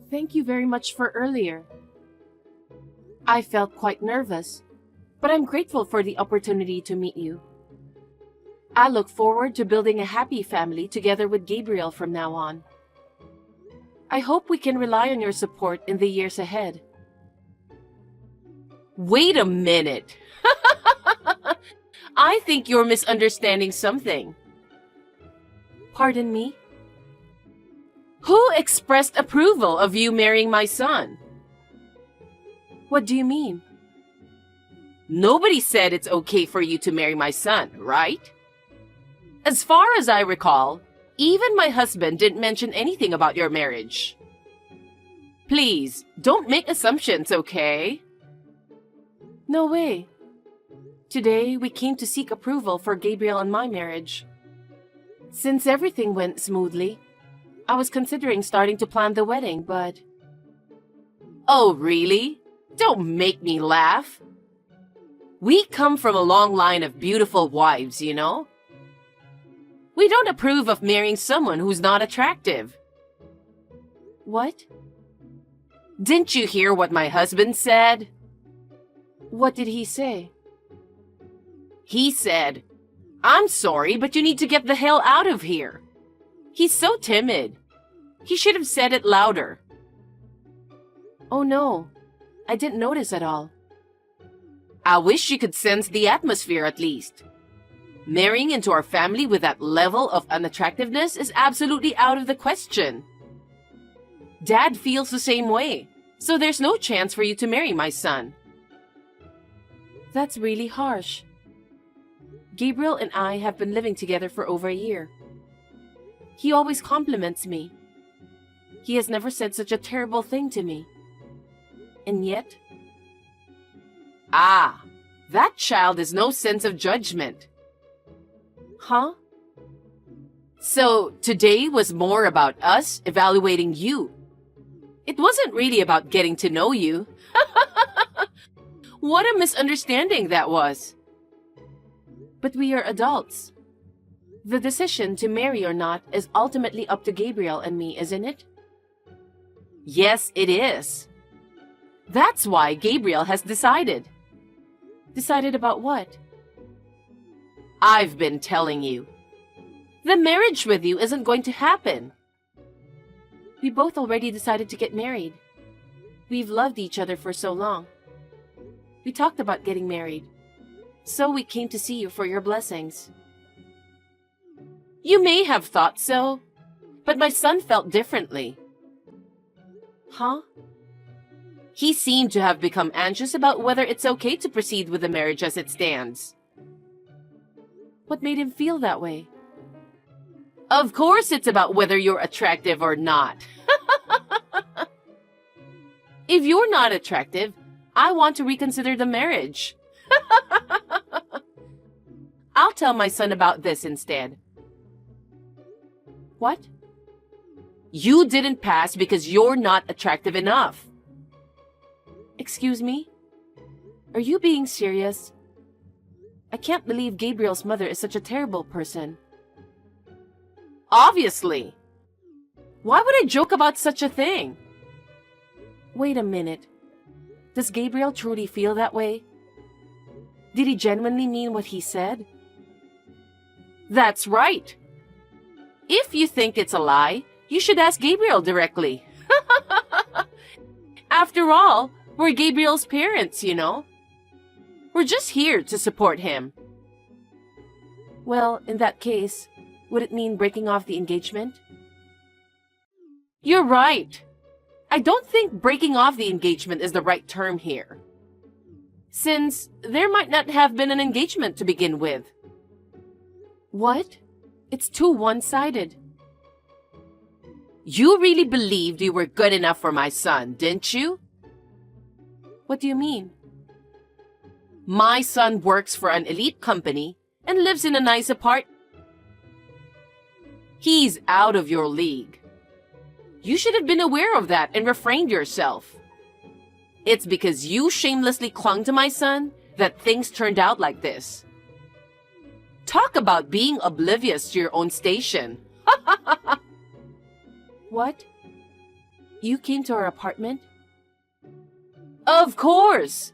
Thank you very much for earlier. I felt quite nervous, but I'm grateful for the opportunity to meet you. I look forward to building a happy family together with Gabriel from now on. I hope we can rely on your support in the years ahead. Wait a minute. I think you're misunderstanding something. Pardon me? Who expressed approval of you marrying my son? What do you mean? Nobody said it's okay for you to marry my son, right? As far as I recall, even my husband didn't mention anything about your marriage. Please, don't make assumptions, okay? No way. Today, we came to seek approval for Gabriel and my marriage. Since everything went smoothly, I was considering starting to plan the wedding, but... Oh, really? Don't make me laugh. We come from a long line of beautiful wives, you know? We don't approve of marrying someone who's not attractive. What? Didn't you hear what my husband said? What did he say? He said, "I'm sorry, but you need to get the hell out of here." He's so timid. He should have said it louder. Oh no, I didn't notice at all. I wish you could sense the atmosphere at least. Marrying into our family with that level of unattractiveness is absolutely out of the question. Dad feels the same way, so there's no chance for you to marry my son. That's really harsh. Gabriel and I have been living together for over a year. He always compliments me. He has never said such a terrible thing to me. And yet... Ah, that child has no sense of judgment. Huh? So today was more about us evaluating you. It wasn't really about getting to know you. What a misunderstanding that was. But we are adults. The decision to marry or not is ultimately up to Gabriel and me, isn't it? Yes, it is. That's why Gabriel has decided. Decided about what? I've been telling you. The marriage with you isn't going to happen. We both already decided to get married. We've loved each other for so long. We talked about getting married. So we came to see you for your blessings. You may have thought so, but my son felt differently. Huh? He seemed to have become anxious about whether it's okay to proceed with the marriage as it stands. What made him feel that way? Of course it's about whether you're attractive or not. If you're not attractive, I want to reconsider the marriage. I'll tell my son about this instead. What? You didn't pass because you're not attractive enough. Excuse me? Are you being serious? I can't believe Gabriel's mother is such a terrible person. Obviously. Why would I joke about such a thing? Wait a minute. Does Gabriel truly feel that way? Did he genuinely mean what he said? That's right. If you think it's a lie, you should ask Gabriel directly. After all, we're Gabriel's parents, you know. We're just here to support him. Well, in that case, would it mean breaking off the engagement? You're right. I don't think breaking off the engagement is the right term here, since there might not have been an engagement to begin with. What? It's too one-sided. You really believed you were good enough for my son, didn't you? What do you mean? My son works for an elite company and lives in a nice apartment. He's out of your league. You should have been aware of that and refrained yourself. It's because you shamelessly clung to my son that things turned out like this. Talk about being oblivious to your own station. What? You came to our apartment? Of course!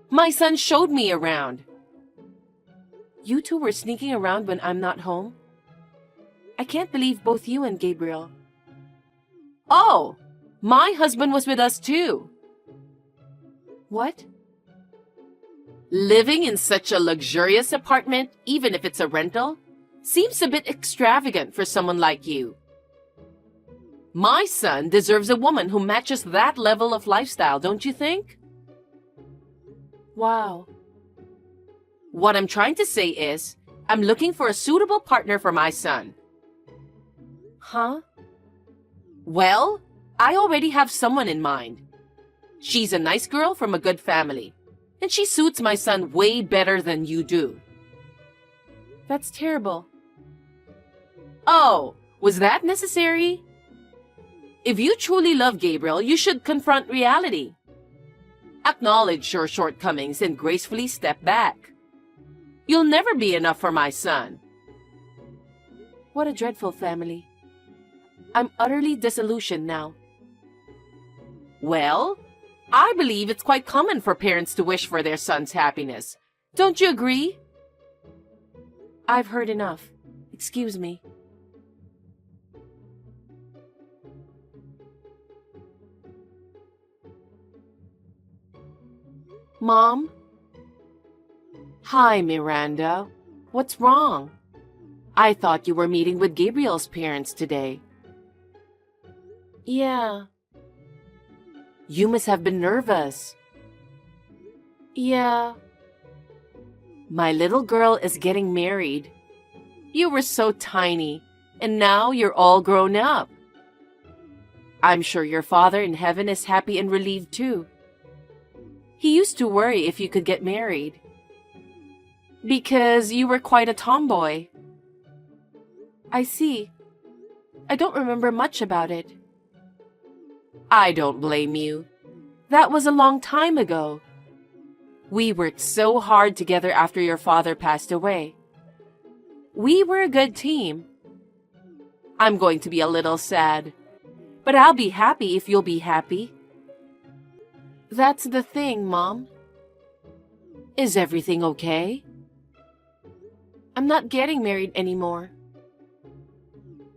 My son showed me around. You two were sneaking around when I'm not home? I can't believe both you and Gabriel. Oh, my husband was with us too. What? Living in such a luxurious apartment, even if it's a rental, seems a bit extravagant for someone like you. My son deserves a woman who matches that level of lifestyle, don't you think? Wow. What I'm trying to say is, I'm looking for a suitable partner for my son. Huh? Well, I already have someone in mind. She's a nice girl from a good family, and she suits my son way better than you do. That's terrible. Oh, was that necessary? If you truly love Gabriel, you should confront reality. Acknowledge your shortcomings and gracefully step back. You'll never be enough for my son. What a dreadful family. I'm utterly disillusioned now. Well, I believe it's quite common for parents to wish for their son's happiness. Don't you agree? I've heard enough. Excuse me. Mom? Hi, Miranda. What's wrong? I thought you were meeting with Gabriel's parents today. Yeah. You must have been nervous. Yeah. My little girl is getting married. You were so tiny, and now you're all grown up. I'm sure your father in heaven is happy and relieved too. He used to worry if you could get married, because you were quite a tomboy. I see. I don't remember much about it. I don't blame you. That was a long time ago. We worked so hard together after your father passed away. We were a good team. I'm going to be a little sad, but I'll be happy if you'll be happy. That's the thing, Mom. Is everything okay? I'm not getting married anymore.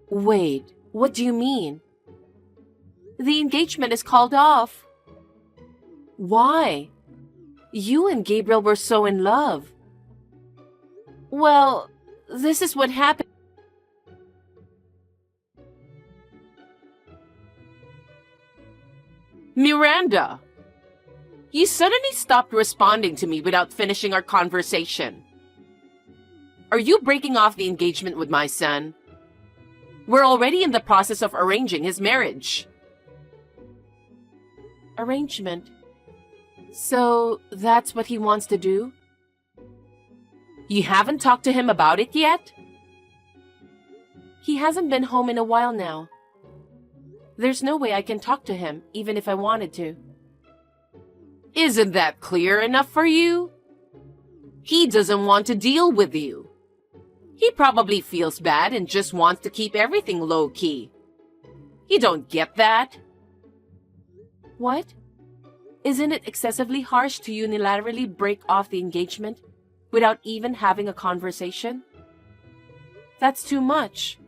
Wait, what do you mean? The engagement is called off. Why? You and Gabriel were so in love. Well, this is what happened. Miranda! You suddenly stopped responding to me without finishing our conversation. Are you breaking off the engagement with my son? We're already in the process of arranging his marriage. Arrangement. So, that's what he wants to do? You haven't talked to him about it yet? He hasn't been home in a while now. There's no way I can talk to him, even if I wanted to. Isn't that clear enough for you? He doesn't want to deal with you. He probably feels bad and just wants to keep everything low-key. You don't get that? What? Isn't it excessively harsh to unilaterally break off the engagement without even having a conversation? That's too much.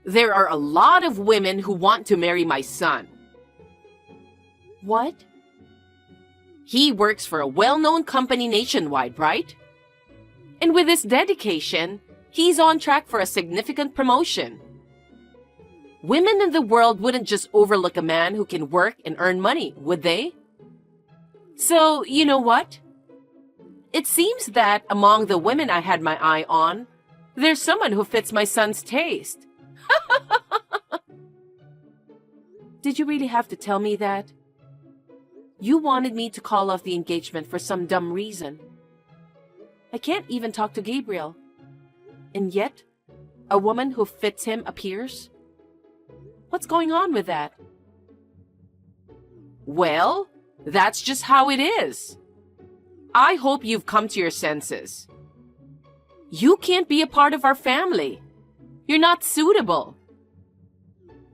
There are a lot of women who want to marry my son. What? He works for a well-known company nationwide, right? And with his dedication, he's on track for a significant promotion. Women in the world wouldn't just overlook a man who can work and earn money, would they? So, you know what? It seems that among the women I had my eye on, there's someone who fits my son's taste. Did you really have to tell me that? You wanted me to call off the engagement for some dumb reason. I can't even talk to Gabriel. And yet, a woman who fits him appears? What's going on with that? Well, that's just how it is. I hope you've come to your senses. You can't be a part of our family. You're not suitable.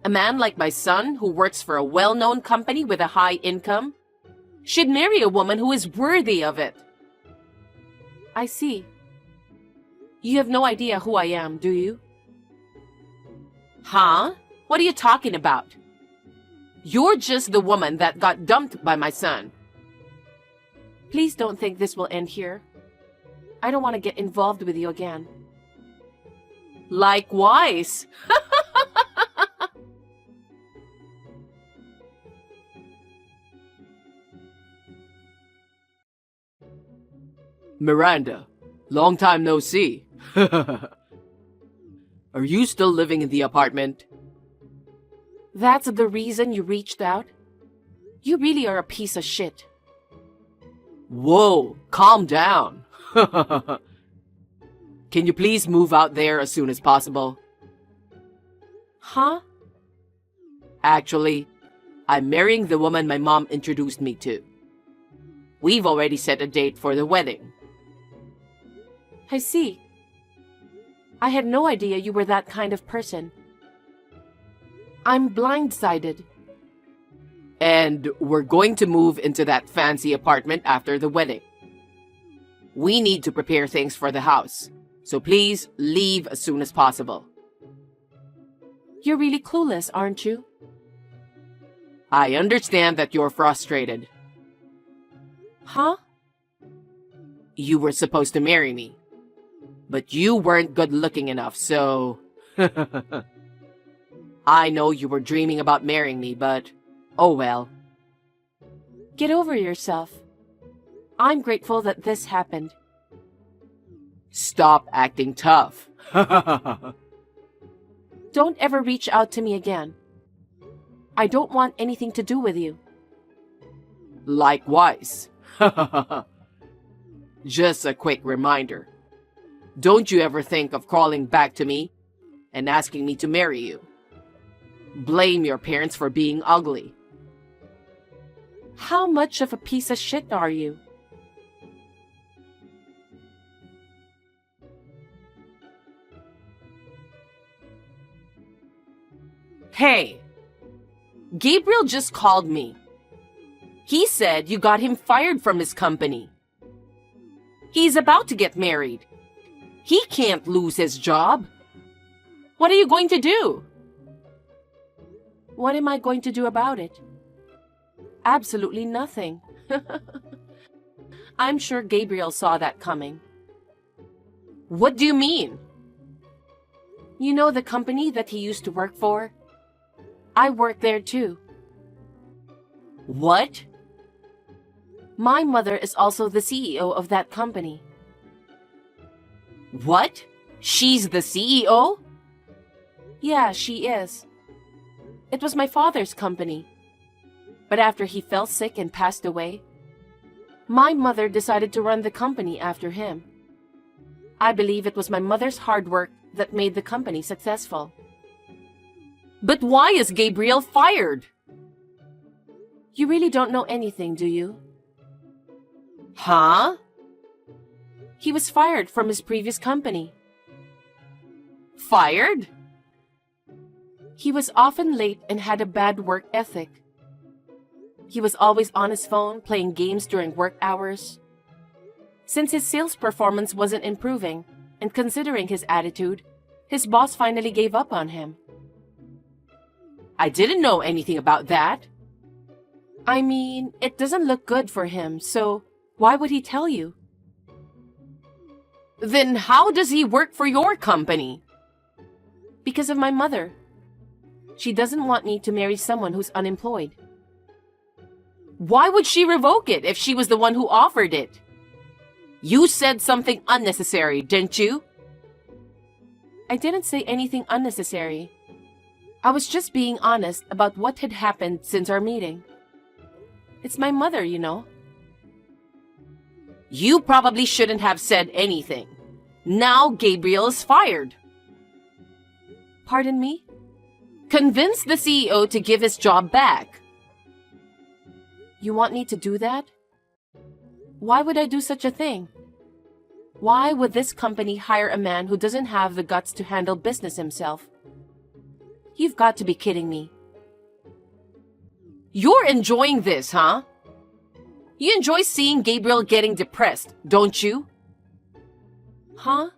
A man like my son, who works for a well-known company with a high income, should marry a woman who is worthy of it. I see. You have no idea who I am, do you? Huh? What are you talking about? You're just the woman that got dumped by my son. Please don't think this will end here. I don't want to get involved with you again. Likewise. Miranda, long time no see. Are you still living in the apartment? That's the reason you reached out? You really are a piece of shit. Whoa, calm down. Can you please move out there as soon as possible? Huh? Actually, I'm marrying the woman my mom introduced me to. We've already set a date for the wedding. I see. I had no idea you were that kind of person. I'm blindsided. And we're going to move into that fancy apartment after the wedding. We need to prepare things for the house, so please leave as soon as possible. You're really clueless, aren't you? I understand that you're frustrated. Huh? You were supposed to marry me, but you weren't good looking enough, so... I know you were dreaming about marrying me, but oh well. Get over yourself. I'm grateful that this happened. Stop acting tough. Don't ever reach out to me again. I don't want anything to do with you. Likewise. Just a quick reminder. Don't you ever think of crawling back to me and asking me to marry you. Blame your parents for being ugly. How much of a piece of shit are you? Hey, Gabriel just called me. He said you got him fired from his company. He's about to get married. He can't lose his job. What are you going to do? What am I going to do about it? Absolutely nothing. I'm sure Gabriel saw that coming. What do you mean? You know the company that he used to work for? I work there too. What? My mother is also the CEO of that company. What? She's the CEO? Yeah, she is. It was my father's company. But after he fell sick and passed away, my mother decided to run the company after him. I believe it was my mother's hard work that made the company successful. But why is Gabriel fired? You really don't know anything, do you? Huh? He was fired from his previous company. Fired? He was often late and had a bad work ethic. He was always on his phone playing games during work hours. Since his sales performance wasn't improving, and considering his attitude, his boss finally gave up on him. I didn't know anything about that. I mean, it doesn't look good for him, so why would he tell you? Then how does he work for your company? Because of my mother. She doesn't want me to marry someone who's unemployed. Why would she revoke it if she was the one who offered it? You said something unnecessary, didn't you? I didn't say anything unnecessary. I was just being honest about what had happened since our meeting. It's my mother, you know. You probably shouldn't have said anything. Now Gabriel is fired. Pardon me? Convince the CEO to give his job back. You want me to do that? Why would I do such a thing? Why would this company hire a man who doesn't have the guts to handle business himself? You've got to be kidding me. You're enjoying this, huh? You enjoy seeing Gabriel getting depressed, don't you? Huh?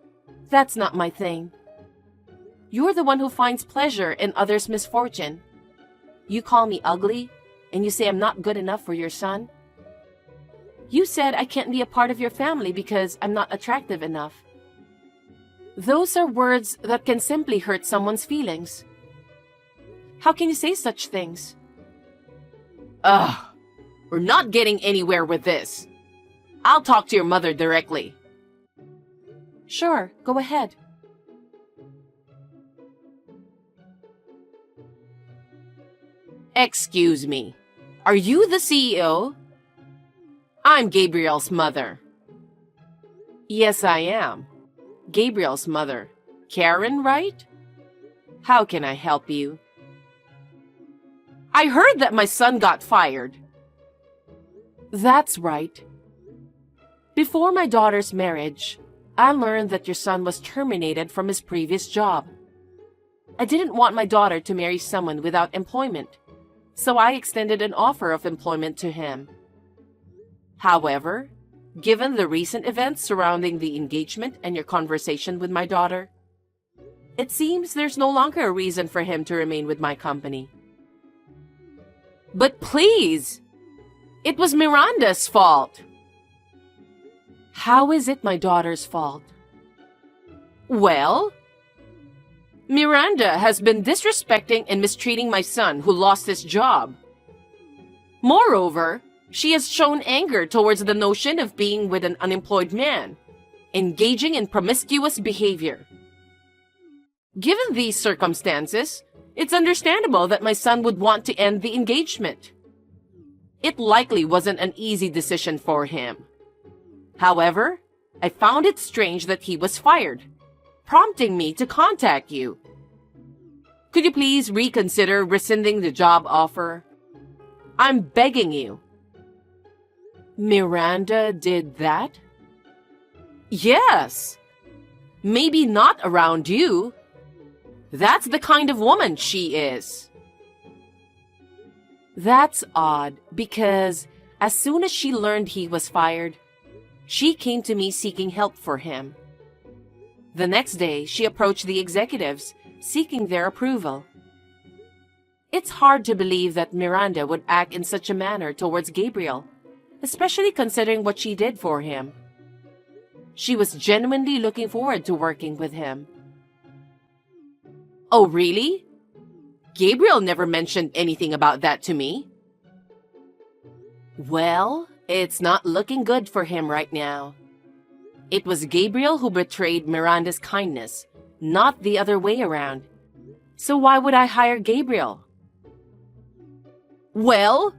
That's not my thing. You're the one who finds pleasure in others' misfortune. You call me ugly, and you say I'm not good enough for your son. You said I can't be a part of your family because I'm not attractive enough. Those are words that can simply hurt someone's feelings. How can you say such things? Ugh, we're not getting anywhere with this. I'll talk to your mother directly. Sure, go ahead. Excuse me, are you the CEO? I'm Gabriel's mother. Yes, I am. Gabriel's mother. Karen, right? How can I help you? I heard that my son got fired. That's right. Before my daughter's marriage, I learned that your son was terminated from his previous job. I didn't want my daughter to marry someone without employment, so I extended an offer of employment to him. However, given the recent events surrounding the engagement and your conversation with my daughter, it seems there's no longer a reason for him to remain with my company. But please, it was Miranda's fault. How is it my daughter's fault? Well, Miranda has been disrespecting and mistreating my son who lost his job. Moreover, she has shown anger towards the notion of being with an unemployed man, engaging in promiscuous behavior. Given these circumstances, it's understandable that my son would want to end the engagement. It likely wasn't an easy decision for him. However, I found it strange that he was fired, prompting me to contact you. Could you please reconsider rescinding the job offer? I'm begging you. Miranda did that? Yes. Maybe not around you. That's the kind of woman she is. That's odd, because as soon as she learned he was fired, she came to me seeking help for him. The next day, she approached the executives, seeking their approval. It's hard to believe that Miranda would act in such a manner towards Gabriel, especially considering what she did for him. She was genuinely looking forward to working with him. Oh, really? Gabriel never mentioned anything about that to me. Well, it's not looking good for him right now. It was Gabriel who betrayed Miranda's kindness, not the other way around. So why would I hire Gabriel? Well,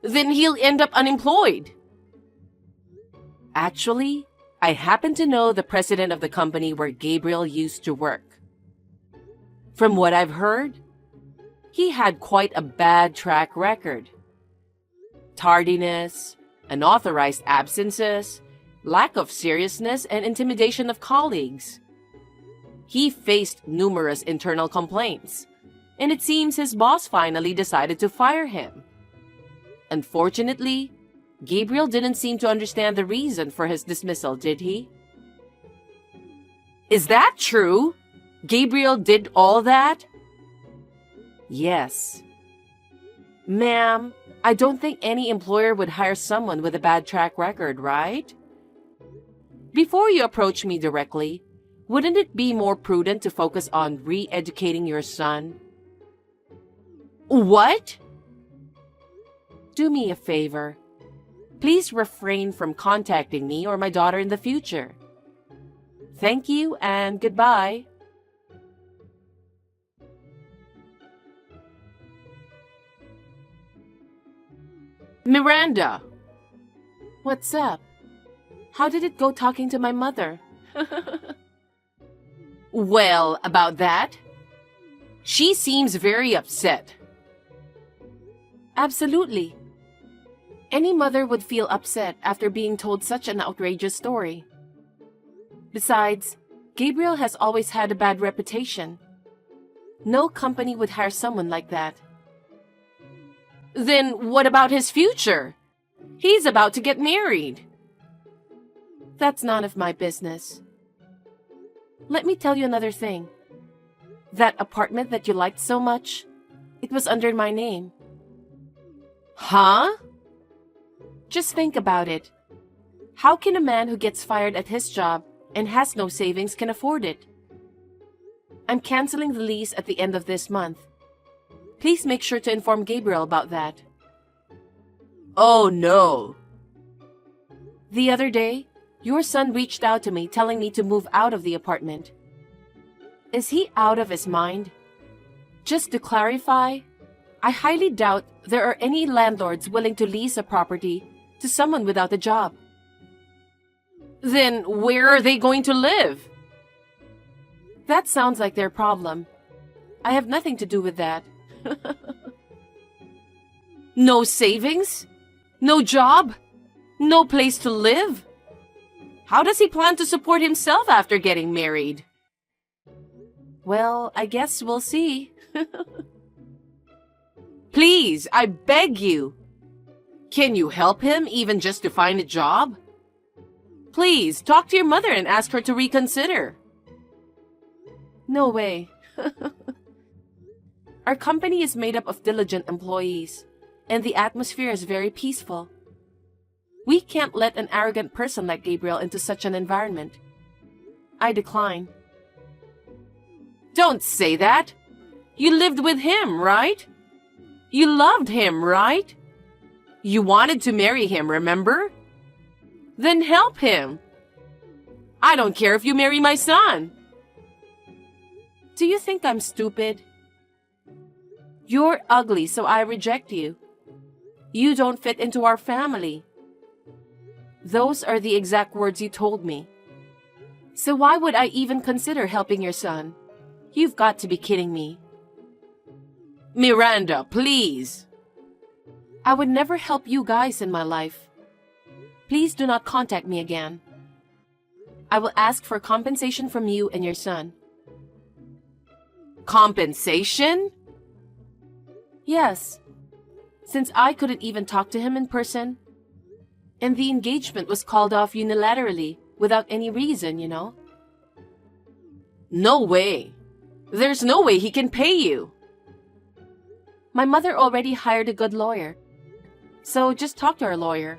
then he'll end up unemployed. Actually, I happen to know the president of the company where Gabriel used to work. From what I've heard, he had quite a bad track record. Tardiness, unauthorized absences, lack of seriousness, and intimidation of colleagues. He faced numerous internal complaints, and it seems his boss finally decided to fire him. Unfortunately, Gabriel didn't seem to understand the reason for his dismissal, did he? Is that true? Gabriel did all that? Yes. Ma'am, I don't think any employer would hire someone with a bad track record, right? Before you approach me directly, wouldn't it be more prudent to focus on re-educating your son? What? Do me a favor. Please refrain from contacting me or my daughter in the future. Thank you and goodbye. Miranda! What's up? How did it go talking to my mother? Well, about that, she seems very upset. Absolutely. Any mother would feel upset after being told such an outrageous story. Besides, Gabriel has always had a bad reputation. No company would hire someone like that. Then what about his future? He's about to get married. That's none of my business. Let me tell you another thing. That apartment that you liked so much, it was under my name. Huh? Just think about it. How can a man who gets fired at his job and has no savings can afford it? I'm canceling the lease at the end of this month. Please make sure to inform Gabriel about that. Oh no. The other day, your son reached out to me telling me to move out of the apartment. Is he out of his mind? Just to clarify, I highly doubt there are any landlords willing to lease a property to someone without a job. Then where are they going to live? That sounds like their problem. I have nothing to do with that. No savings? No job? No place to live? How does he plan to support himself after getting married? Well, I guess we'll see. Please, I beg you. Can you help him even just to find a job? Please, talk to your mother and ask her to reconsider. No way. Our company is made up of diligent employees, and the atmosphere is very peaceful. We can't let an arrogant person like Gabriel into such an environment. I decline. Don't say that. You lived with him, right? You loved him, right? You wanted to marry him, remember? Then help him. I don't care if you marry my son. Do you think I'm stupid? You're ugly, so I reject you. You don't fit into our family. Those are the exact words you told me. So why would I even consider helping your son? You've got to be kidding me. Miranda, please. I would never help you guys in my life. Please do not contact me again. I will ask for compensation from you and your son. Compensation? Yes. Since I couldn't even talk to him in person, and the engagement was called off unilaterally without any reason, you know. No way. There's no way he can pay you. My mother already hired a good lawyer. So just talk to our lawyer.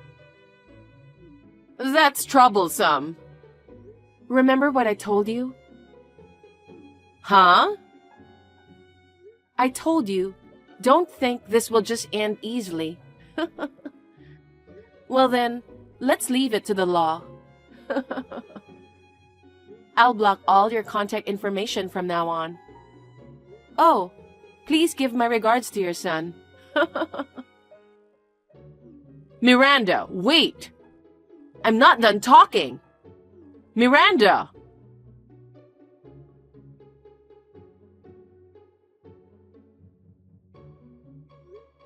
That's troublesome. Remember what I told you? Huh? I told you, don't think this will just end easily. Well then, let's leave it to the law. I'll block all your contact information from now on. Oh, please give my regards to your son. Miranda, wait! I'm not done talking! Miranda!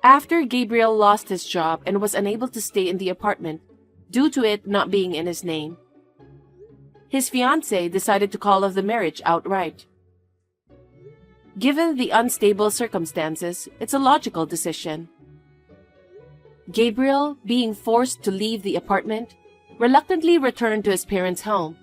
After Gabriel lost his job and was unable to stay in the apartment due to it not being in his name, his fiancée decided to call off the marriage outright. Given the unstable circumstances, it's a logical decision. Gabriel, being forced to leave the apartment, reluctantly returned to his parents' home.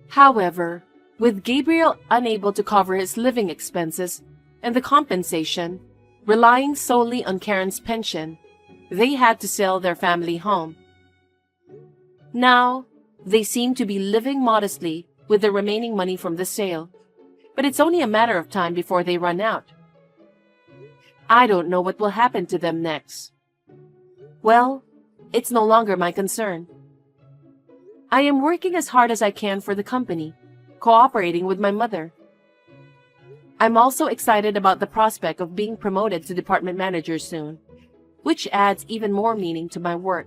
However, with Gabriel unable to cover his living expenses and the compensation, relying solely on Karen's pension, they had to sell their family home. Now, they seem to be living modestly with the remaining money from the sale, but it's only a matter of time before they run out. I don't know what will happen to them next. Well, it's no longer my concern. I am working as hard as I can for the company, cooperating with my mother. I'm also excited about the prospect of being promoted to department manager soon, which adds even more meaning to my work.